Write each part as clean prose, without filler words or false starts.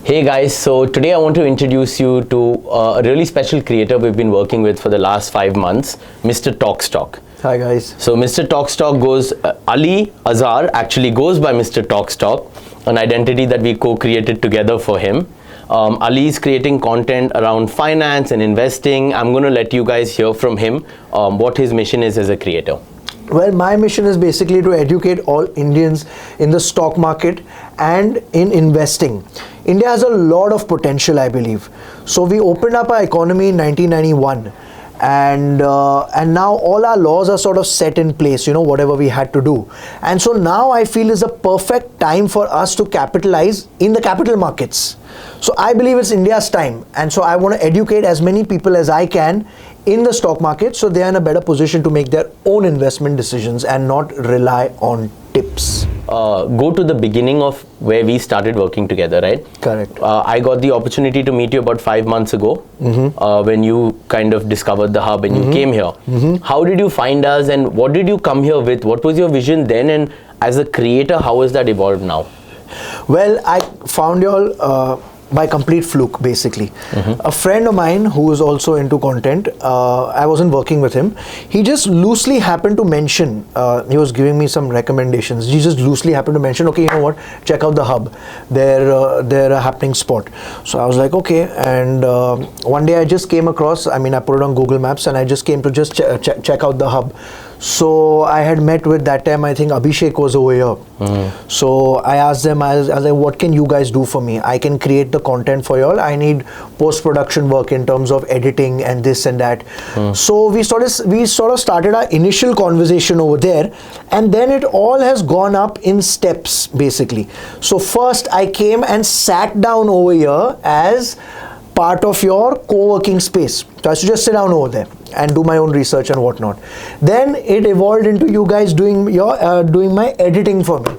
Hey guys, so today I want to introduce you to a really special creator we've been working with for the last 5 months, Mr.TalkStock. Hi guys. So Mr.TalkStock goes, Ali Azhar actually goes by Mr.TalkStock, an identity that we co-created together for him. Ali is creating content around finance and investing. I'm going to let you guys hear from him what his mission is as a creator. Well, my mission is basically to educate all Indians in the stock market and in investing. India has a lot of potential, I believe. So we opened up our economy in 1991. And now all our laws are sort of set in place, whatever we had to do. And so now I feel is a perfect time for us to capitalize in the capital markets. So I believe it's India's time. And so I want to educate as many people as I can in the stock market so they are in a better position to make their own investment decisions and not rely on tips. Go to the beginning of where we started working together, right? Correct. I got the opportunity to meet you about 5 months ago when you kind of discovered the hub and you came here. How did you find us and what did you come here with? What was your vision then, and as a creator, how has that evolved now? Well, I found you all by complete fluke, basically. A friend of mine who is also into content, I wasn't working with him. He just loosely happened to mention, he was giving me some recommendations. He just loosely happened to mention, okay, you know what, check out the hub. They're a happening spot. So I was like, okay. And one day I just came across, I put it on Google Maps and I just came to just check out the hub. So I had met with that time, I think Abhishek was over here. So I asked them, I was like, what can you guys do for me? I can create the content for y'all. I need post-production work in terms of editing and this and that. So we sort of started our initial conversation over there, and then it all has gone up in steps, basically. So first I came and sat down over here as part of your co-working space. So I used to just sit down over there and do my own research and whatnot. Then it evolved into you guys doing my editing for me.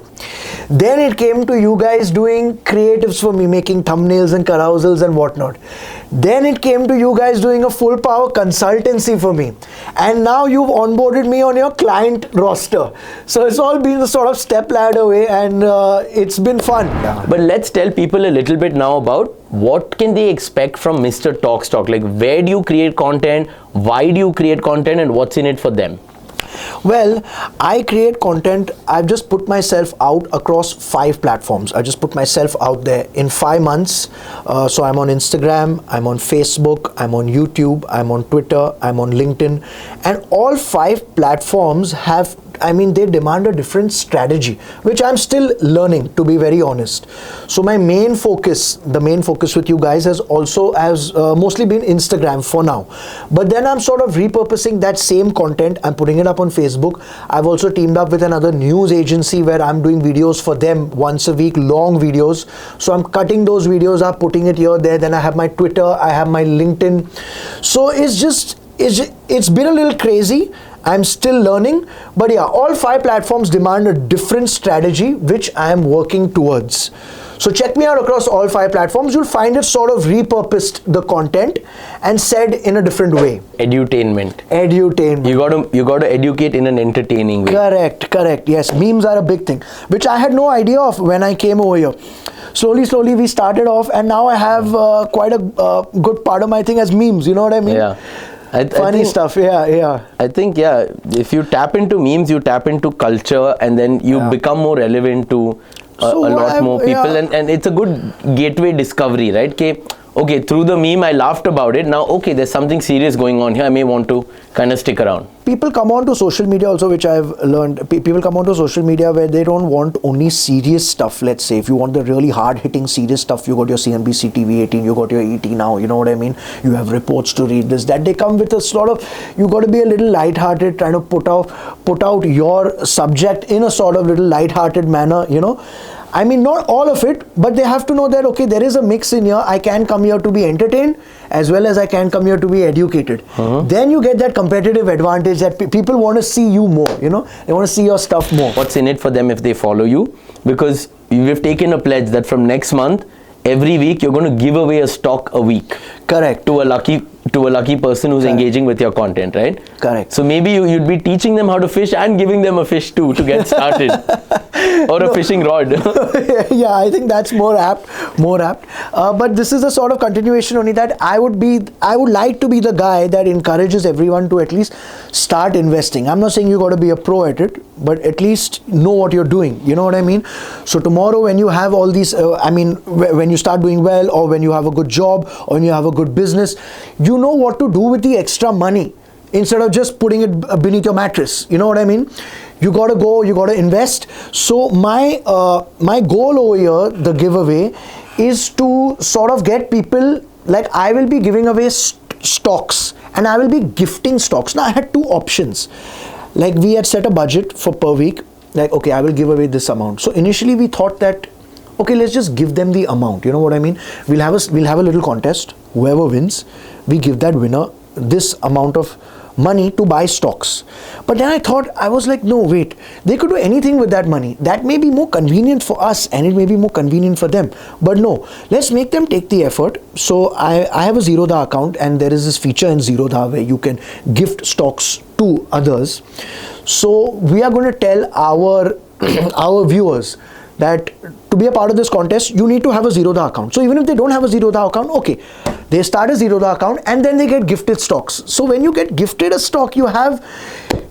Then it came to you guys doing creatives for me, making thumbnails and carousels and whatnot. Then it came to you guys doing a full power consultancy for me. And now you've onboarded me on your client roster. So it's all been the sort of step ladder way, and it's been fun. But let's tell people a little bit now about what can they expect from Mr.TalkStock. Like, where do you create content? Why do you create content, and what's in it for them? Well, I create content. I've just put myself out across 5 platforms. I just put myself out there in 5 months. So I'm on Instagram, I'm on Facebook, I'm on YouTube, I'm on Twitter, I'm on LinkedIn. And all 5 platforms have, they demand a different strategy, which I'm still learning, to be very honest. So my main focus, with you guys has mostly been Instagram for now. But then I'm sort of repurposing that same content. I'm putting it up on Facebook. I've also teamed up with another news agency where I'm doing videos for them once a week, long videos. So I'm cutting those videos up, putting it here, there. Then I have my Twitter, I have my LinkedIn. So it's been a little crazy. I'm still learning, but yeah, all 5 platforms demand a different strategy, which I am working towards. So check me out across all 5 platforms. You'll find it sort of repurposed, the content, and said in a different way. Edutainment. You got to educate in an entertaining way. Correct. Yes, memes are a big thing, which I had no idea of when I came over here. Slowly we started off, and now I have quite a good part of my thing as memes. You know what I mean? Yeah. Funny stuff, yeah. I think, if you tap into memes, you tap into culture, and then you become more relevant to a lot more people, and it's a good gateway discovery, right? Okay, through the meme, I laughed about it. Now, okay, there's something serious going on here. I may want to kind of stick around. People come on to social media also, which I've learned. People come on to social media where they don't want only serious stuff. Let's say if you want the really hard-hitting serious stuff, you got your CNBC TV 18, you got your ET now, you know what I mean? You have reports to read, this, that. They come with a sort of, you got to be a little light-hearted, trying to put out your subject in a sort of little light-hearted manner, not all of it, but they have to know that, okay, there is a mix in here. I can come here to be entertained as well as I can come here to be educated. Then you get that competitive advantage that people want to see you more, they want to see your stuff more. What's in it for them if they follow you? Because we've taken a pledge that from next month, every week you're going to give away a stock a week. Correct. To a lucky person who's engaging with your content, right? Correct. So maybe you'd be teaching them how to fish and giving them a fish too to get started. or a fishing rod. Yeah, I think that's more apt. But this is a sort of continuation only that I would like to be the guy that encourages everyone to at least start investing. I'm not saying you got to be a pro at it, but at least know what you're doing. You know what I mean? So tomorrow when you have all these, when you start doing well, or when you have a good job, or when you have a good business, you know what to do with the extra money instead of just putting it beneath your mattress. You know what I mean? You got to go, you got to invest. So my goal over here, the giveaway, is to sort of get people, like I will be giving away stocks and I will be gifting stocks. Now I had two options. Like we had set a budget for per week, like okay, I will give away this amount. So initially we thought that okay, let's just give them the amount. You know what I mean? We'll have a little contest. Whoever wins, we give that winner this amount of money to buy stocks. But then I was like, no, wait, they could do anything with that money. That may be more convenient for us and it may be more convenient for them. But no, let's make them take the effort. So I have a Zerodha account, and there is this feature in Zerodha where you can gift stocks to others. So we are going to tell our viewers that to be a part of this contest, you need to have a Zerodha account. So even if they don't have a Zerodha account, okay, they start a Zerodha account and then they get gifted stocks. So when you get gifted a stock, you have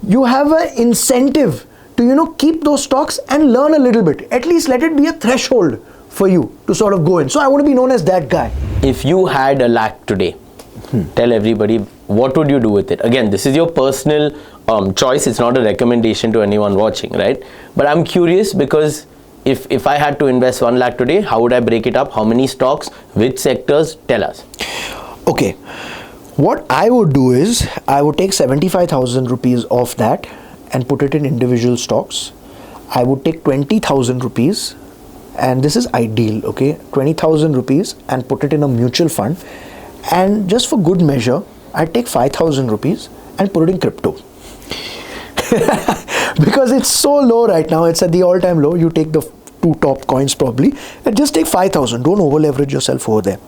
an incentive to keep those stocks and learn a little bit. At least let it be a threshold for you to sort of go in. So I want to be known as that guy. If you had a lakh today, tell everybody, what would you do with it? Again, this is your personal choice. It's not a recommendation to anyone watching, right? But I'm curious because if I had to invest 1 lakh today, how would I break it up? How many stocks? Which sectors? Tell us. Okay. What I would do is, I would take 75,000 rupees off that and put it in individual stocks. I would take 20,000 rupees, and this is ideal, okay? 20,000 rupees and put it in a mutual fund. And just for good measure, I'd take 5,000 rupees and put it in crypto. Because it's so low right now, it's at the all-time low. You take the two top coins probably and just take 5,000. Don't over leverage yourself over there.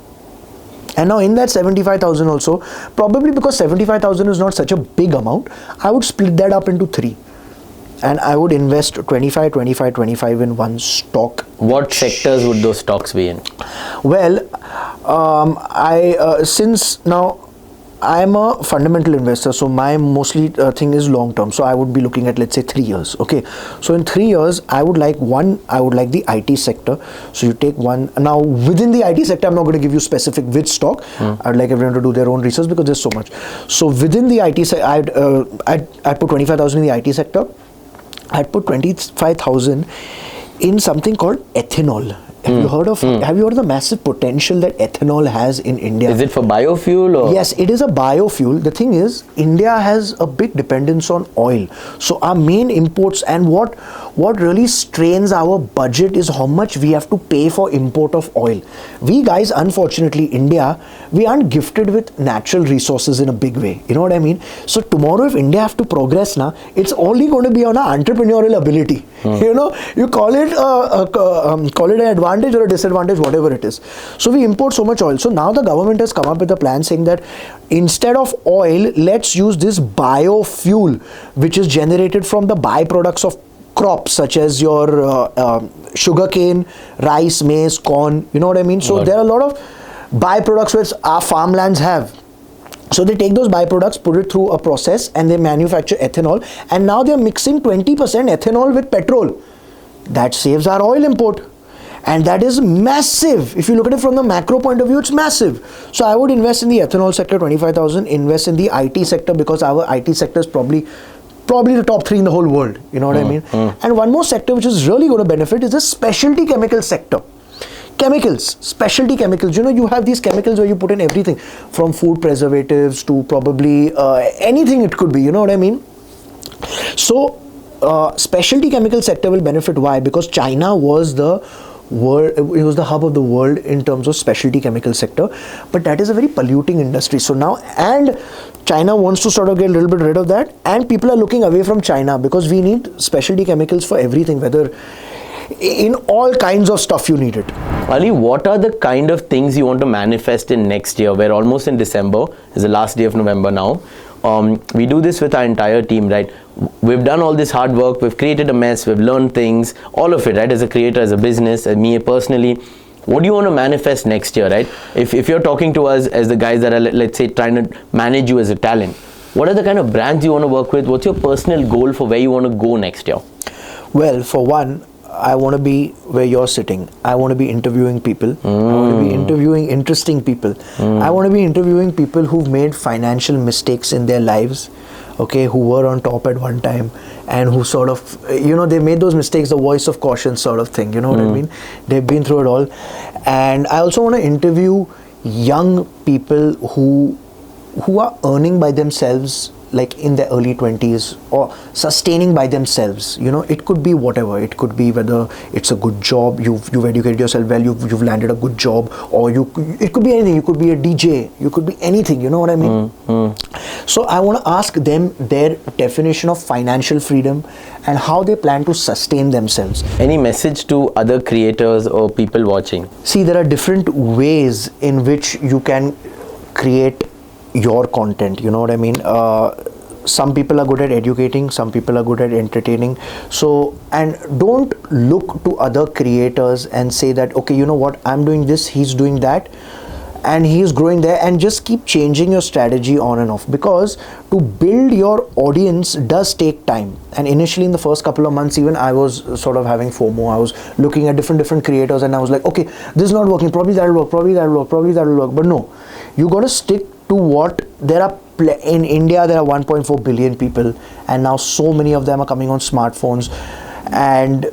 And now in that 75,000 also, probably because 75,000 is not such a big amount, I would split that up into 3. And I would invest 25, 25, 25 in one stock. What sectors would those stocks be in? Well, since now I'm a fundamental investor, so my mostly thing is long term. So I would be looking at, let's say, 3 years. Okay, so in 3 years, I would like the IT sector. So you take one. Now within the IT sector, I'm not going to give you specific which stock. I'd like everyone to do their own research because there's so much. So within the IT sector, I'd put 25,000 in the IT sector. I'd put 25,000 in something called ethanol. Have you heard of the massive potential that ethanol has in India? Is it for biofuel or? Yes, it is a biofuel. The thing is, India has a big dependence on oil. So our main imports, and what really strains our budget is how much we have to pay for import of oil. We guys, unfortunately, India, we aren't gifted with natural resources in a big way. You know what I mean? So tomorrow, if India have to progress now, it's only going to be on our entrepreneurial ability. You know, you call it an advantage or a disadvantage, whatever it is. So we import so much oil. So now the government has come up with a plan saying that instead of oil, let's use this biofuel, which is generated from the byproducts of crops such as your sugarcane, rice, maize, corn. You know what I mean? So there are a lot of byproducts which our farmlands have. So they take those byproducts, put it through a process, and they manufacture ethanol. And now they're mixing 20% ethanol with petrol. That saves our oil import. And that is massive. If you look at it from the macro point of view, it's massive. So I would invest in the ethanol sector, 25,000, invest in the IT sector, because our IT sector is probably the top 3 in the whole world. You know what I mean? And one more sector which is really going to benefit is the specialty chemical sector. Chemicals, specialty chemicals. You know, you have these chemicals where you put in everything from food preservatives to probably anything it could be. You know what I mean? So specialty chemical sector will benefit. Why? Because China was the hub of the world in terms of specialty chemical sector, but that is a very polluting industry. So now, and China wants to sort of get a little bit rid of that, and people are looking away from China because we need specialty chemicals for everything, whether in all kinds of stuff you need it. Ali, what are the kind of things you want to manifest in next year? We're almost in December, it's the last day of November now. we do this with our entire team, right? We've done all this hard work, we've created a mess, we've learned things, all of it, right? As a creator, as a business, and me personally, what do you want to manifest next year, right? If you're talking to us as the guys that are, let's say, trying to manage you as a talent, what are the kind of brands you want to work with? What's your personal goal for where you want to go next year? Well, for one, I want to be where you're sitting. I want to be interviewing people. I want to be interviewing interesting people. I want to be interviewing people who've made financial mistakes in their lives, okay, who were on top at one time and who sort of, they made those mistakes, the voice of caution sort of thing, you know what I mean? They've been through it all. And I also want to interview young people who are earning by themselves, like in their early 20s, or sustaining by themselves. It could be whatever. It could be whether it's a good job, you've educated yourself well, you've landed a good job, or it could be anything. You could be a DJ, you could be anything, you know what I mean? So I want to ask them their definition of financial freedom and how they plan to sustain themselves. Any message to other creators or people watching? See, there are different ways in which you can create your content, you know what I mean? Some people are good at educating, some people are good at entertaining. So, and don't look to other creators and say that, okay, you know what, I'm doing this, he's doing that, and he's growing there, and just keep changing your strategy on and off, because to build your audience does take time. And initially in the first couple of months, even I was sort of having FOMO. I was looking at different creators and I was like, okay, this is not working, probably that'll work, probably that'll work. But no, you got to stick to what there are. In India, there are 1.4 billion people, and now so many of them are coming on smartphones, and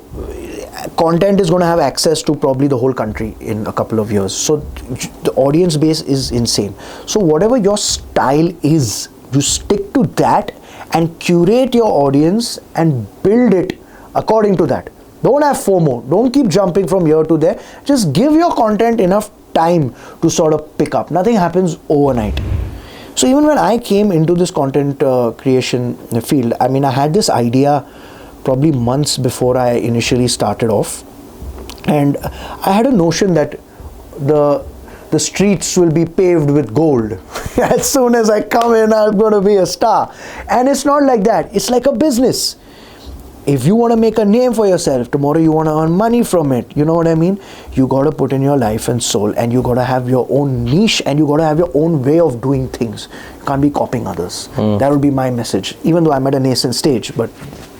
content is going to have access to probably the whole country in a couple of years. So the audience base is insane. So whatever your style is, you stick to that and curate your audience and build it according to that. Don't have FOMO. Don't keep jumping from here to there. Just give your content enough time to sort of pick up. Nothing happens overnight. So even when I came into this content creation field, I mean, I had this idea probably months before I initially started off, and I had a notion that the streets will be paved with gold. As soon as I come in, I'm going to be a star. And it's not like that. It's like a business. If you want to make a name for yourself, tomorrow you want to earn money from it, you know what I mean? You got to put in your life and soul, and you got to have your own niche, and you got to have your own way of doing things. You can't be copying others. That would be my message, even though I'm at a nascent stage, but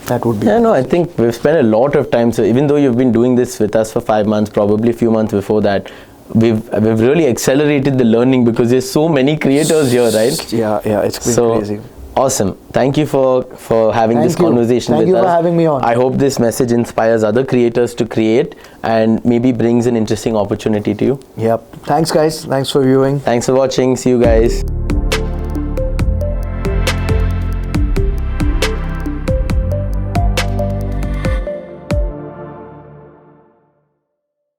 that would be. Yeah, no, I think we've spent a lot of time. So even though you've been doing this with us for 5 months, probably a few months before that, we've really accelerated the learning because there's so many creators here, right? Yeah, it's been crazy. Awesome. Thank you for having this conversation with us. Thank you for having me on. I hope this message inspires other creators to create and maybe brings an interesting opportunity to you. Yep. Thanks, guys. Thanks for viewing. Thanks for watching. See you guys.